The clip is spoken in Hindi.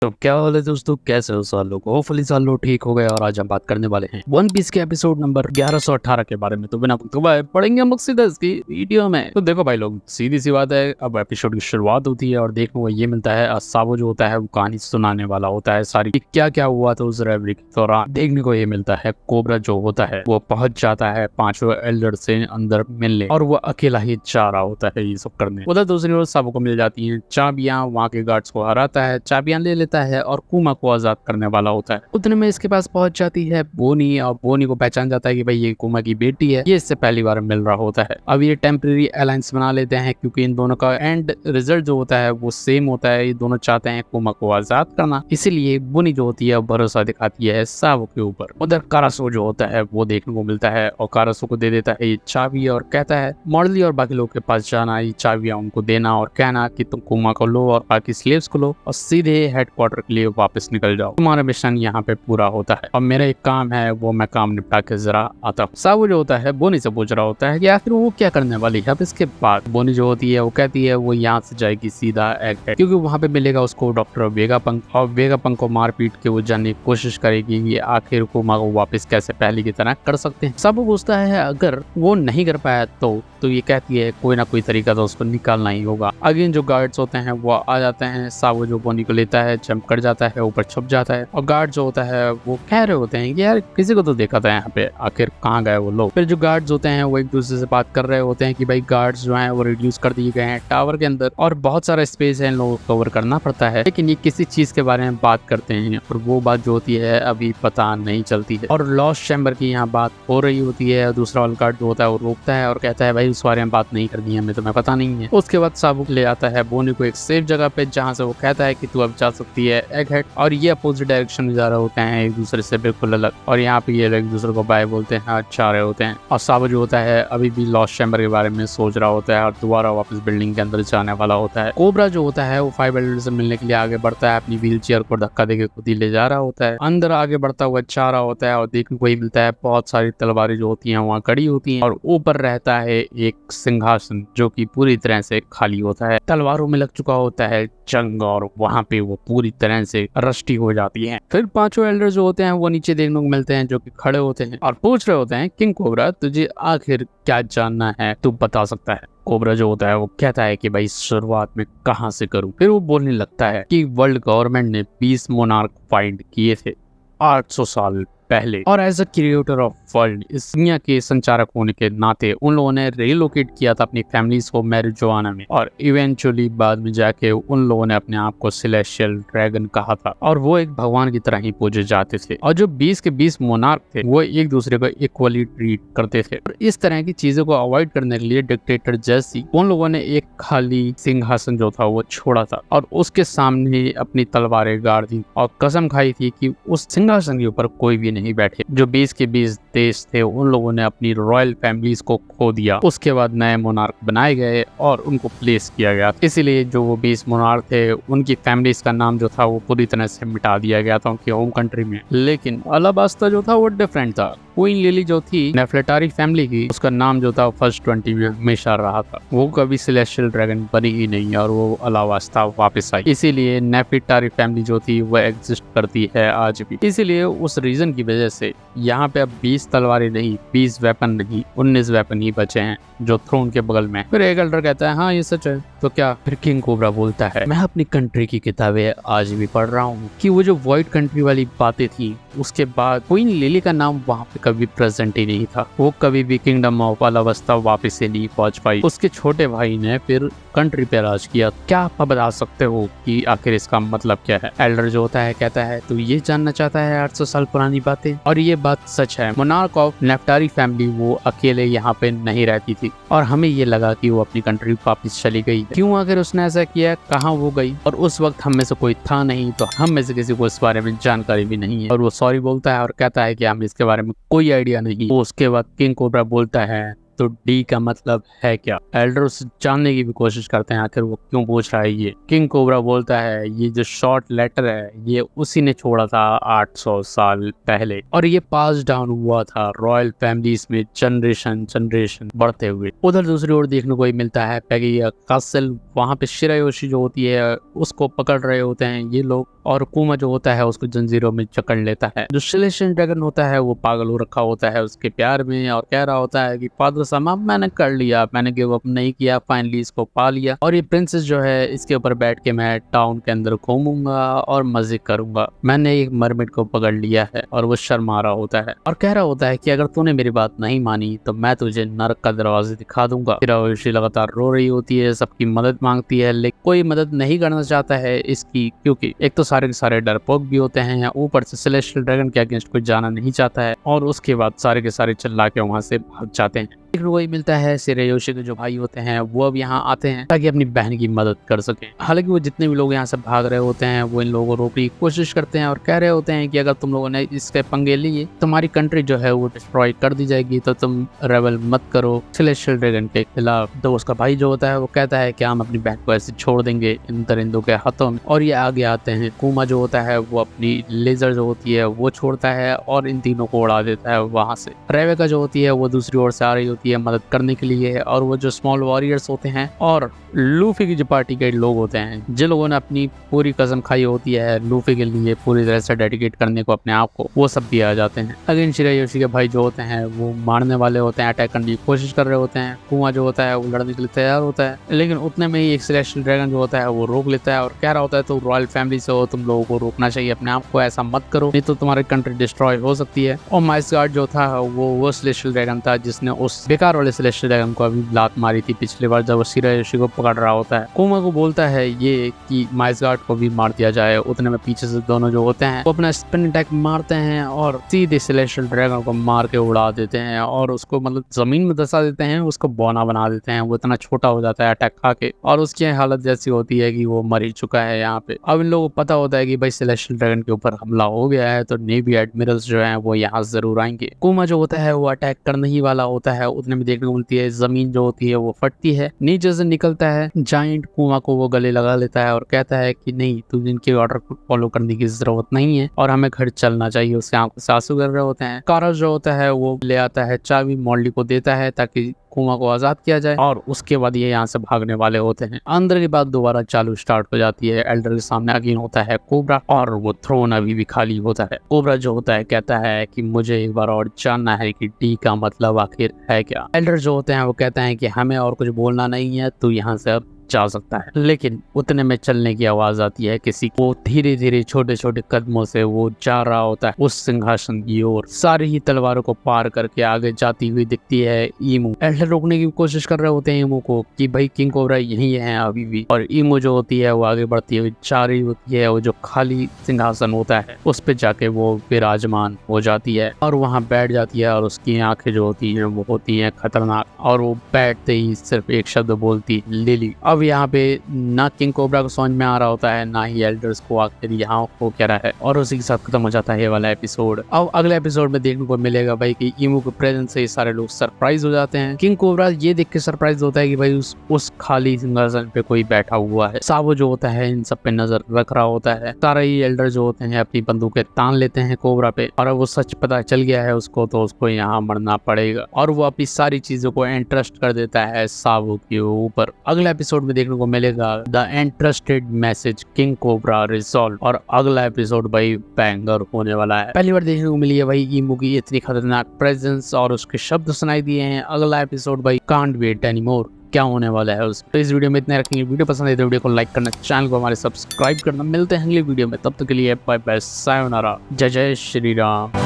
तो क्या हाल है दोस्तों, कैसे हो साल लोग। होपफुली साल लोग ठीक हो गए। और आज हम बात करने वाले हैं वन पीस के एपिसोड नंबर 1118 के बारे में। तो बिना वक्त पढ़ेंगे हम सीधा इसकी वीडियो में। तो देखो भाई लोग, सीधी सी बात है, अब एपिसोड की शुरुआत होती है और देखने को ये मिलता है साबो जो होता है वो कहानी सुनाने वाला होता है सारी क्या क्या हुआ था उस रिकवरी के दौरान। देखने को ये मिलता है कोबरा जो होता है वो पहुंच जाता है पांचों एल्डर से अंदर मिलने, और वो अकेला ही जा रहा होता है ये सब करने। उधर दूसरी ओर साबो को मिल जाती है चाबियां, वहाँ के गार्ड्स को हराता है, चाबियां ले लेता है और कुमा को आजाद करने वाला होता है। उतने में इसके पास पहुंच जाती है बोनी, और बोनी को पहचान जाता है कि भाई ये कुमा की बेटी है, ये इससे पहली बार मिल रहा होता है। अब ये टेम्परेरी अलायंस बना लेते हैं क्योंकि इन दोनों का एंड रिजल्ट जो होता है वो सेम होता है। ये दोनों चाहते हैं कुमा को आजाद करना, इसीलिए बोनी जो होती है भरोसा दिखाती है साबो के ऊपर। उधर कारासो जो होता है वो देखने को मिलता है और कारासो को दे देता है ये चाबी और कहता है मॉडली और बाकी लोग के पास जाना, ये चाबियां उनको देना और कहना कि तुम कुमा को लो और बाकी स्लेव्स को लो और सीधे हेडक्वार्टर के लिए वापस निकल जाओ, तुम्हारा मिशन यहाँ पे पूरा होता है और मेरा एक काम है वो मैं काम निपटा के जरा आता हूँ। साबो जो होता है बोनी से पूछ रहा होता है कि आखिर वो क्या करने वाली है अब इसके बाद। बोनी जो होती है वो कहती है वो यहाँ से जाएगी सीधा एगहेड, क्योंकि वहाँ पे मिलेगा उसको डॉक्टर वेगापंक, और वेगापंक को मार पीट के वो जानने की कोशिश करेगी कि आखिर कुमा को वापस कैसे पहले की तरह कर सकते हैं। साबो पूछता है अगर वो नहीं कर पाया तो ये कहती है कोई ना कोई तरीका तो उसको निकालना ही होगा। अगेन जो गार्ड्स होते हैं वो आ जाते हैं, साबो जो बोनी को लेता है, जंप कर जाता है, ऊपर छुप जाता है और गार्ड जो होता है वो कह रहे होते हैं कि यार किसी को तो देखा था यहाँ पे, आखिर कहाँ गए वो लोग। फिर जो गार्ड्स होते हैं वो एक दूसरे से बात कर रहे होते हैं कि भाई गार्ड्स जो हैं वो रिड्यूस कर दिए गए हैं टावर के अंदर और बहुत सारा स्पेस है इन लोगों को कवर करना पड़ता है, लेकिन ये किसी चीज के बारे में बात करते हैं और वो बात जो होती है अभी पता नहीं चलती है। और लॉस्ट चैम्बर की यहाँ बात हो रही होती है, दूसरा वाला गार्ड जो होता है वो रोकता है और कहता है भाई उस बारे में बात नहीं करनी है, हमें तुम्हें पता नहीं है। उसके बाद साबुक ले आता है बोनी को एक सेफ जगह पे जहाँ से वो कहता है कि तू अब जा सकती है एगहेड, और ये अपोजिट डायरेक्शन में जा रहे होते हैं एक दूसरे से बिल्कुल अलग, और यहाँ पे ये एक दूसरे को बाय बोलते हैं, अच्छा रहे होते हैं। और साबो जो होता है अभी भी लॉस्ट चैम्बर के बारे में सोच रहा होता है और दोबारा वापस बिल्डिंग के अंदर जाने वाला होता है। कोबरा जो होता है वो 5 एल्डर से मिलने के लिए आगे बढ़ता है, अपनी व्हील चेयर को धक्का देके खुद ही ले जा रहा होता है, अंदर आगे बढ़ता हुआ चाह रहा होता है और देखने को ही मिलता है बहुत सारी तलवारें जो होती हैं वहाँ खड़ी होती हैं और ऊपर रहता है एक सिंहासन जो कि पूरी तरह से खाली होता है। तलवारों में लग चुका होता है जंग और वहाँ पे वो पूरी तरह से रस्टी हो जाती है। फिर पांचों एल्डर जो होते हैं वो नीचे देखने को मिलते हैं जो कि खड़े होते हैं और पूछ रहे होते हैं किंग कोबरा तुझे आखिर क्या जानना है, तू बता सकता है। कोबरा जो होता है वो कहता है कि भाई शुरुआत में कहाँ से करूं। फिर वो बोलने लगता है कि वर्ल्ड गवर्नमेंट ने 20 मोनार्क फाइंड किए थे 800 साल पहले, और as a creator of world इस दुनिया के संचारक होने के नाते उन लोगों ने रिलोकेट किया था अपनी फैमिलीज को मैरिजुआना में, और इवेंचुअली बाद में जाके उन लोगों ने अपने आप को सेलेस्टियल ड्रैगन कहा था और वो एक भगवान की तरह ही पूजे जाते थे। और जो 20 के 20 मोनार्क थे वो एक दूसरे को इक्वली ट्रीट करते थे, और इस तरह की चीजों को अवॉइड करने के लिए डिक्टेटर जैसी उन लोगों ने एक खाली सिंहासन जो था वो छोड़ा था और उसके सामने अपनी तलवारें गाड़ दी और कसम खाई थी कि उस सिंहासन के ऊपर कोई भी नहीं बैठे। जो 20 के 20 देश थे उन लोगों ने अपनी रॉयल फैमिलीज को खो दिया, उसके बाद नए मोनार्क बनाए गए और उनको प्लेस किया गया। इसीलिए जो वो 20 मोनार्क थे उनकी फैमिलीज का नाम जो था वो पूरी तरह से मिटा दिया गया था उनकी होम कंट्री में। लेकिन अलाबास्ता जो था वो डिफरेंट था। क्वीन लिली जो थी नेफलेटारी फैमिली की, उसका नाम जो था फर्स्ट 20 में हमेशा रहा था, वो कभी सेलेस्टियल ड्रैगन बनी ही नहीं और वो अलाबास्ता वापस आई। इसीलिए नेफलेटारी फैमिली जो थी वो एग्जिस्ट करती है आज भी। इसीलिए उस रीजन की वजह से यहाँ पे अब 20 तलवारें नहीं, 20 वेपन नहीं, 19 वेपन ही बचे हैं जो थ्रोन के बगल में। फिर एक एल्डर कहता है हाँ ये सच है तो क्या। फिर किंग कोबरा बोलता है मैं अपनी कंट्री की किताबें आज भी पढ़ रहा हूँ कि वो जो वॉइड कंट्री वाली बातें थी उसके बाद क्वीन लिली का नाम वहाँ पे कभी प्रेजेंट ही नहीं था, वो कभी भी किंगडम ऑफ अलाबास्ता वापस से नहीं पहुंच पाई। उसके छोटे भाई ने फिर कंट्री पे राज किया। क्या आप बता सकते हो कि आखिर इसका मतलब क्या है। एल्डर जो होता है कहता है तो ये जानना चाहता है 800 साल पुरानी बातें, और ये बात सच है। मोनार्क ऑफ नेफ्टारी फैमिली वो अकेले यहाँ पे नहीं रहती थी और हमें ये लगा कि वो अपनी कंट्री वापस चली गई। क्यों आखिर उसने ऐसा किया, कहाँ वो गई, और उस वक्त हम में से कोई था नहीं तो हम में से किसी को इस बारे में जानकारी भी नहीं है। और वो सॉरी बोलता है और कहता है कि हमें इसके बारे में कोई आइडिया नहीं। वो उसके बाद किंग कोबरा बोलता है तो डी का मतलब है क्या। एल्डर उससे जानने की भी कोशिश करते हैं आखिर वो क्यों पूछ रहा है ये। किंग कोबरा बोलता है ये जो शॉर्ट लेटर है ये उसी ने छोड़ा था 800 साल पहले और ये पास डाउन हुआ था रॉयल फैमिलीज में जनरेशन बढ़ते हुए। उधर दूसरी ओर देखने को ही मिलता है पैगी कासल वहाँ पे शिरायोशी जो होती है उसको पकड़ रहे होते हैं ये लोग और कुमा जो होता है उसको जंजीरों में जकड़ लेता है। जो सिलेशियन ड्रैगन होता है वो पागल हो रखा होता है उसके प्यार में और कह रहा होता है कि फादर साहब मैंने कर लिया, मैंने गिव अप नहीं किया, फाइनली इसको पा लिया और ये प्रिंसेस जो है इसके ऊपर बैठ के मैं टाउन के अंदर घूमूंगा और मजे करूंगा। मैंने एक मरमिड को पकड़ लिया है और वो शर्मा रहा होता है और कह रहा होता है कि अगर तूने मेरी बात नहीं मानी तो मैं तुझे नरक का दरवाजा दिखा दूंगा। शिरायोशी लगातार रो रही होती है, सबकी मदद मांगती है लेकिन कोई मदद नहीं करना चाहता है इसकी, क्योंकि एक तो सारे के सारे डरपोक भी होते हैं, ऊपर से सेलेस्टियल ड्रैगन के अगेंस्ट कोई जाना नहीं चाहता है और उसके बाद सारे के सारे चिल्ला के वहां से भाग जाते हैं। वही मिलता है शिरायोशी के जो भाई होते हैं वो अब यहाँ आते हैं ताकि अपनी बहन की मदद कर सके। हालांकि वो जितने भी लोग यहाँ से भाग रहे होते हैं वो इन लोगों को रोकने की कोशिश करते हैं और कह रहे होते हैं कि अगर तुम लोगों ने इसके पंगे लिए तुम्हारी कंट्री जो है वो डिस्ट्रॉय कर दी जाएगी, तो तुम रेबल मत करो सेलेस्टियल ड्रैगन के खिलाफ। तो उसका भाई जो होता है वो कहता है कि हम अपनी बहन को ऐसे छोड़ देंगे इन दरिंदों के हाथों में और ये आगे आते हैं। कुमा जो होता है वो अपनी लेजर जो होती है वो छोड़ता है और इन तीनों को उड़ा देता है वहां से। रेबेका जो होती है वो दूसरी ओर से आ रही होती है मदद करने के लिए और वो जो स्मॉल वॉरियर्स होते हैं और लूफी की जो पार्टी के लोग होते हैं जिन लोगों ने अपनी पूरी कसम खाई होती है लूफी के लिए पूरी तरह से डेडिकेट करने को अपने आप को, वो सब भी आ जाते हैं। अगेन शिरायोशी के भाई जो होते हैं वो मारने वाले होते हैं, अटैक करने की कोशिश कर रहे होते हैं। कुमा जो होता है वो लड़ने के लिए तैयार होता है लेकिन उतने में ही एक सेलेस्टियल ड्रैगन जो होता है वो रोक लेता है और कह रहा होता है तो रॉयल फैमिली से हो, तुम लोगों को रोकना चाहिए अपने आप को, ऐसा मत करो नहीं तो तुम्हारी कंट्री डिस्ट्रॉय हो सकती है। और माइसगार्ड जो था वो सेलेस्टियल ड्रैगन था जिसने उस बेकार वाले सेलेस्टियल ड्रैगन को अभी लात मारी थी पिछली बार जब वो शिरायोशी को पकड़ रहा होता है। कुमा को बोलता है ये कि माइसगार्ड को भी मार दिया जाए। उतने में पीछे से दोनों जो होते हैं वो अपना स्पिन अटैक मारते हैं और सीधे सेलेस्टियल ड्रैगन को मार के उड़ा देते हैं और उसको मतलब जमीन में धसा देते हैं, उसको बौना बना देते हैं। वो इतना छोटा हो जाता है अटैक खा के और उसकी हालत जैसी होती है कि वो मर ही चुका है यहाँ पे। अब इन लोगों को पता होता है कि भाई सेलेस्टियल ड्रैगन के ऊपर हमला हो गया है तो नेवी एडमिरल्स जो है वो यहाँ जरूर आएंगे। कुमा जो होता है वो अटैक करने ही वाला होता है, उतने में देखने को मिलती है जमीन जो होती है वो फटती है, नीचे से निकलता है जाइंट। कुमा को वो गले लगा लेता है और कहता है कि नहीं तुझे इनके ऑर्डर को फॉलो करने की जरूरत नहीं है और हमें घर चलना चाहिए। उसके आंखों से आंसू गिर रहे होते हैं। कारा जो होता है वो ले आता है चाबी, मॉल्ली को देता है ताकि कुमा को आजाद किया जाए और उसके बाद ये यहाँ से भागने वाले होते हैं। अंदर की बात दोबारा चालू स्टार्ट हो जाती है। एल्डर के सामने अगेन होता है कोबरा और वो थ्रोन अभी भी खाली होता है। कोबरा जो होता है कहता है कि मुझे एक बार और जानना है कि डी का मतलब आखिर है क्या। एल्डर जो होते हैं वो कहते हैं कि हमें और कुछ बोलना नहीं है, तू यहाँ से अब जा सकता है। लेकिन उतने में चलने की आवाज आती है किसी को, धीरे धीरे छोटे छोटे कदमों से वो जा रहा होता है उस सिंहासन की ओर। सारी ही तलवारों को पार करके आगे जाती हुई दिखती है ईमू। एल्डर रोकने की कोशिश कर रहे होते हैं ईमू को कि भाई किंग कोबरा यही है अभी भी, और ईमू जो होती है वो आगे बढ़ती हुई जा रही होती है। वो जो खाली सिंहासन होता है उस पे जाके वो विराजमान हो जाती है और वहाँ बैठ जाती है और उसकी आंखें जो होती हैं वो होती हैं खतरनाक और वो बैठते ही सिर्फ एक शब्द बोलती, लिली। अब यहाँ पे ना किंग कोबरा को समझ में आ रहा होता है ना ही एल्डर्स को आखिर यहाँ हो क्या रहा है और उसी के साथ खत्म हो जाता है ये वाला एपिसोड। अब अगले एपिसोड में देखने को मिलेगा भाई कि ईमू के प्रेजेंस से सारे लोग सरप्राइज हो जाते हैं। किंग कोबरा ये देख के सरप्राइज होता है कि भाई उस खाली सिंहासन पे कोई बैठा हुआ है। साबो जो होता है इन सब पे नजर रख रहा होता है। सारे ही एल्डर जो होते हैं अपनी बंदूकें तान लेते हैं कोबरा पे और अब वो सच पता चल गया है उसको तो उसको यहाँ मरना पड़ेगा और वो अपनी सारी चीजों को एंट्रस्ट कर देता है साबो के ऊपर। अगले एपिसोड में देखने को मिलेगा the entrusted message king cobra resolve और अगला एपिसोड भाई बैंगर होने वाला है। पहली बार देखने को मिली है भाई ईमू की इतनी खतरनाक प्रेजेंस और उसके शब्द सुनाई दिए हैं। अगला एपिसोड भाई कांट वेट एनीमोर क्या होने वाला है उस। तो इस वीडियो में इतने रखेंगे। वीडियो पसंद है तो वीडियो को लाइक करना, चैनल को हमारे सब्सक्राइब करना। मिलते हैं अगली वीडियो में, तब तक के लिए बाय बाय, सायोनारा, जय जय श्री राम।